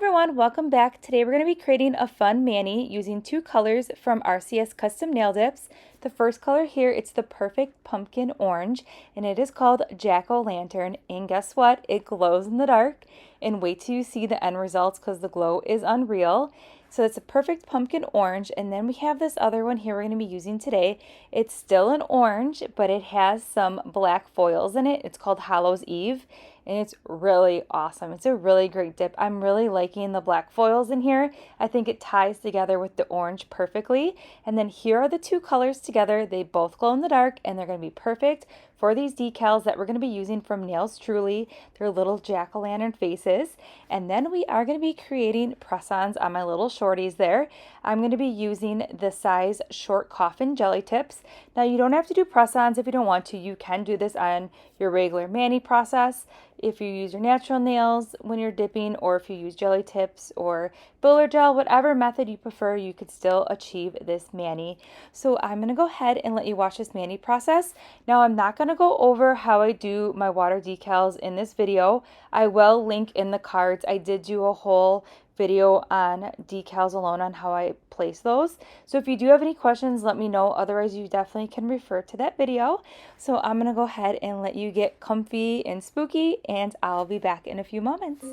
everyone, welcome back. Today we're going to be creating a fun mani using two colors from RCS Custom Nail Dips. The first color here, it's the Perfect Pumpkin Orange, and it is called Jack-O-Lantern. And guess what? It glows in the dark. And wait till you see the end results because the glow is unreal. So it's a Perfect Pumpkin Orange, and then we have this other one here we're going to be using today. It's still an orange, but it has some black foils in it. It's called Hallows Eve, and it's really awesome. It's a really great dip. I'm really liking the black foils in here. I think it ties together with the orange perfectly. And then here are the two colors together. They both glow in the dark, and they're going to be perfect for these decals that we're going to be using from Nails Truly. They're little jack-o'-lantern faces. And then we are going to be creating press-ons on my little shorties there. I'm going to be using the size short Coffin jelly tips. Now you don't have to do press-ons if you don't want to. You can do this on your regular mani process if you use your natural nails when you're dipping, or if you use jelly tips or builder gel, whatever method you prefer, you could still achieve this mani. So I'm going to go ahead and let you watch this mani process. Now I'm not going to go over how I do my water decals in this video. I will link in the cards. I did do a whole video on decals alone on how I place those. So if you do have any questions, let me know. Otherwise, you definitely can refer to that video. So I'm going to go ahead and let you get comfy and spooky, and I'll be back in a few moments.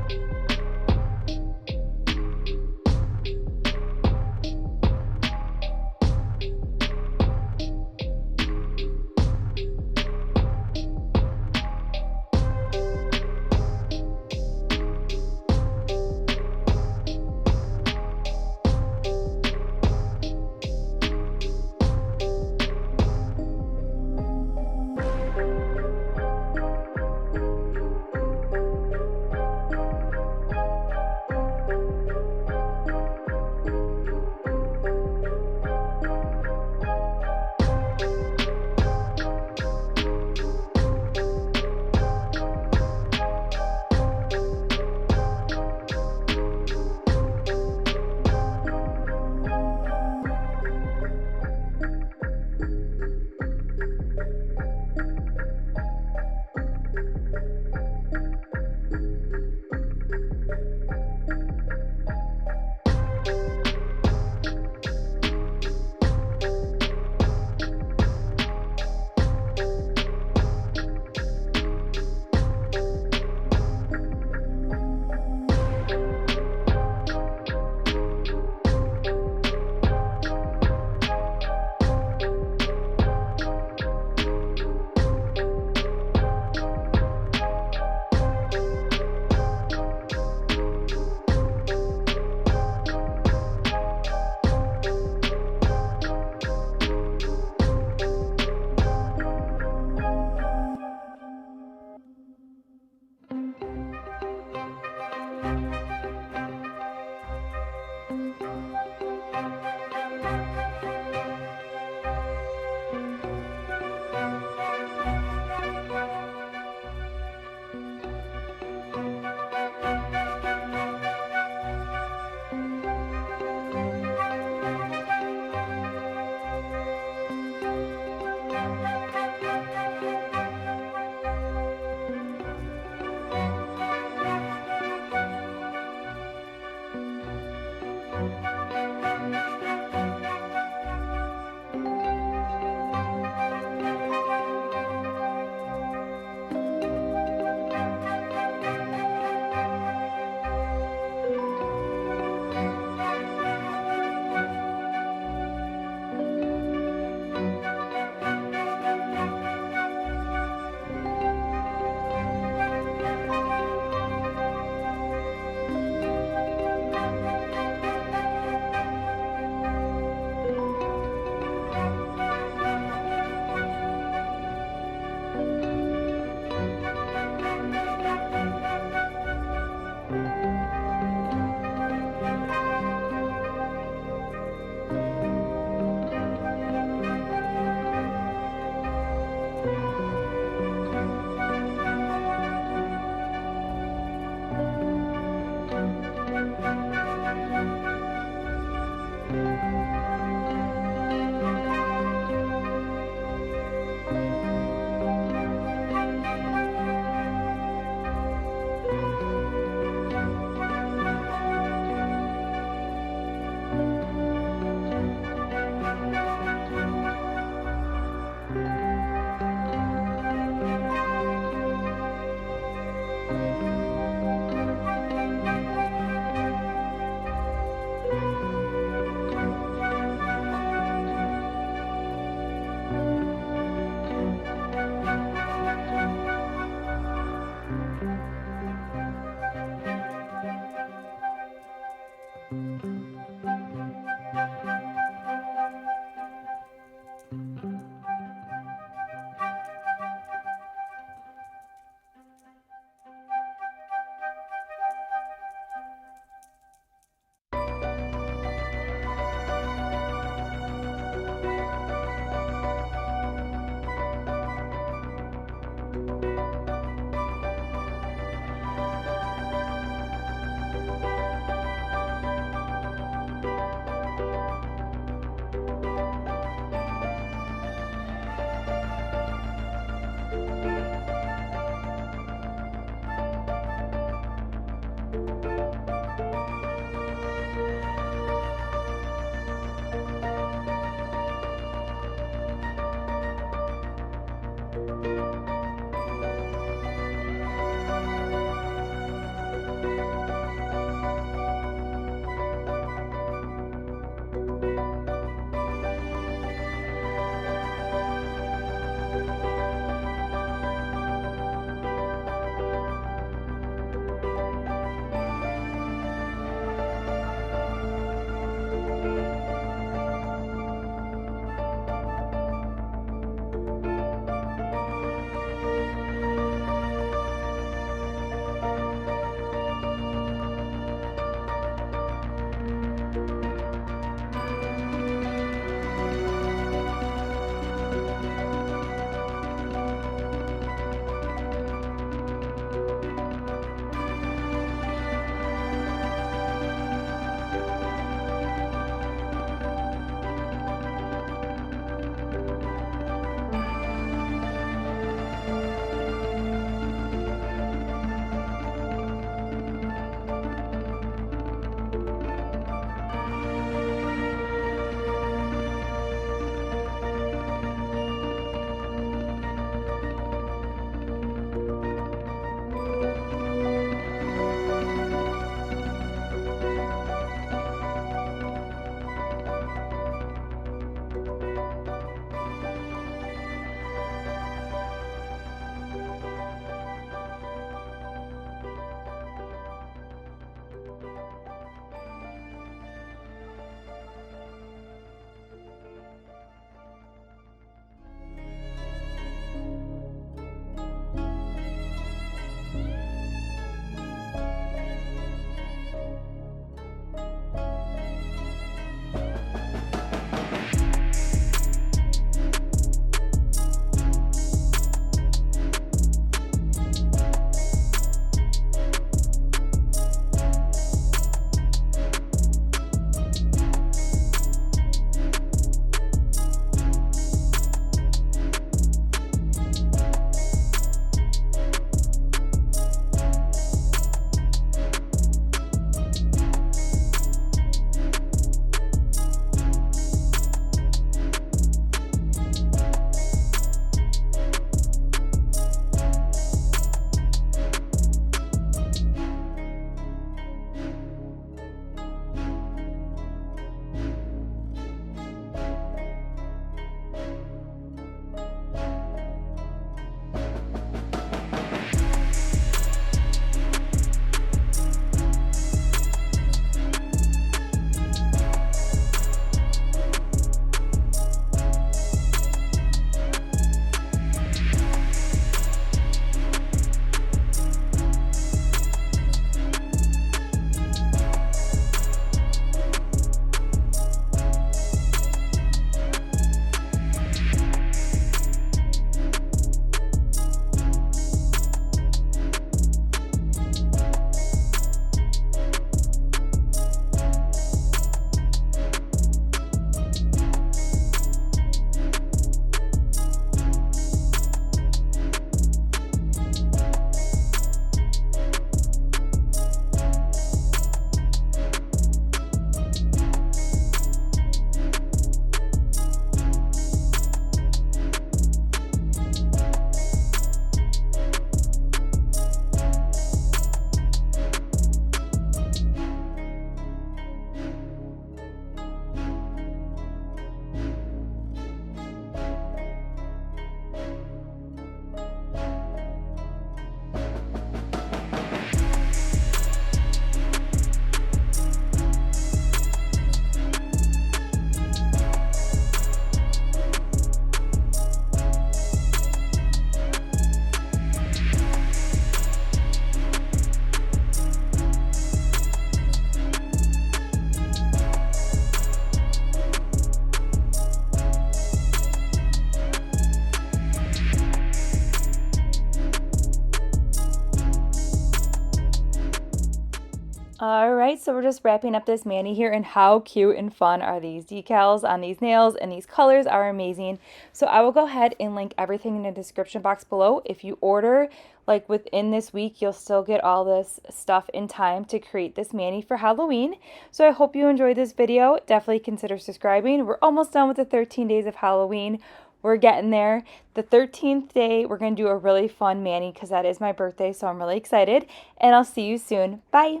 All right, so we're just wrapping up this mani here, and how cute and fun are these decals on these nails, and these colors are amazing. So I will go ahead and link everything in the description box below. If you order like within this week, you'll still get all this stuff in time to create this mani for Halloween. So I hope you enjoyed this video. Definitely consider subscribing. We're almost done with the 13 days of Halloween. We're getting there. The 13th day, we're going to do a really fun mani because that is my birthday, so I'm really excited. And I'll see you soon. Bye!